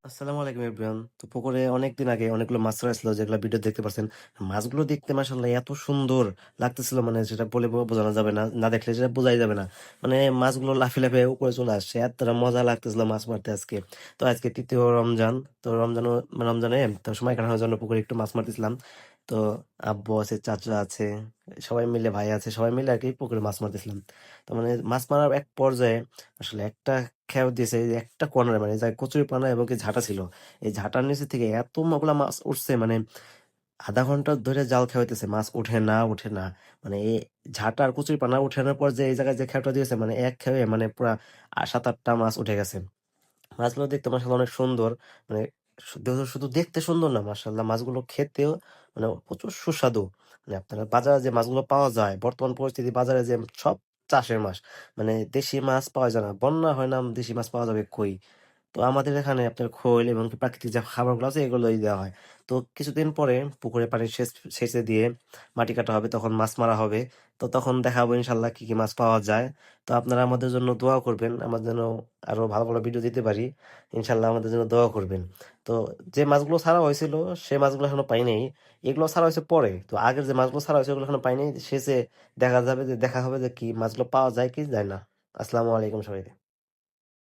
আসসালামু আলাইকুম এভরিওয়ান। তো পুকুরে অনেকদিন আগে অনেকগুলো মাছ ধরা যেগুলো ভিডিও দেখতে পাচ্ছেন। মাছগুলো দেখতে মাশাআল্লাহ এত সুন্দর লাগতেছিল, মানে সেটা বলে বোঝানো যাবে না, না দেখলে সেটা বোঝাই যাবে না। মানে মাছগুলো লাফিয়ে লাফিয়ে উপরে চলে আসছে, এতটা মজা লাগতেছিল মাছ মারতে আজকে। তো আজকে তৃতীয় রমজান, তো রমজানে তো সময় কাটানোর জন্য পুকুরে একটু মাছ মারতেছিলাম। তো আব্বু আছে, চাচা আছে, সবাই মিলে, ভাই আছে, সবাই মিলে আর কি পুকুরে মাছ মারতেছিলাম। তো মানে মাছ মারার এক পর্যায়ে আসলে একটা খেয়াও দিয়েছে, এই যে একটা কর্নারে, মানে যা কচুরিপানা এবং কি ঝাঁটা ছিল, এই ঝাঁটার নিচে থেকে এত মগুলা মাছ উঠছে, মানে আধা ঘন্টা ধরে জাল খেয়াইতেছে, মাছ উঠে না উঠে না। মানে এই ঝাঁটা আর কচুরিপানা উঠানোর পর যে এই জায়গায় যে খেয়াটা দিয়েছে, মানে এক খেয়ে মানে পুরা 7-8টা মাছ উঠে গেছে। মাছগুলো দেখতে মাশাআল্লাহ অনেক সুন্দর, মানে শুধু শুধু দেখতে সুন্দর না, মাশাআল্লাহ মাছগুলো খেতেও মানে প্রচুর সুস্বাদু। মানে আপনারা বাজারে যে মাছগুলো পাওয়া যায়, বর্তমান পরিস্থিতি বাজারে যে সব চাষের মাছ, মানে দেশি মাছ পাওয়া যায় না, বন্যা হয় না, দেশি মাছ পাওয়া যাবে কই? তো আমাদের এখানে আপনার খৈল এবং কি প্রাকৃতিক যে খাবারগুলো আছে এগুলোই দেওয়া হয়। তো কিছুদিন পরে পুকুরে পানি সেচে দিয়ে মাটি কাটা হবে, তখন মাছ মারা হবে। তো তখন দেখাবো ইনশাল্লাহ কি কি মাছ পাওয়া যায়। তো আপনারা আমাদের জন্য দোয়া করবেন, আমার যেন আরো ভালো ভালো ভিডিও দিতে পারি। ইনশাল্লাহ আমাদের জন্য দোয়া করবেন। তো যে মাছগুলো ছাড়া হয়েছিল সে মাছগুলো এখনো পাই নাই। এগুলো ছাড়া হয়েছে পরে, তো আগের যে মাছগুলো ছাড়া হয়েছে ওগুলো এখনো পাই নাই। শেষে দেখা হবে যে কি মাছগুলো পাওয়া যায় কি যায় না। আসসালামু আলাইকুম সবাইকে।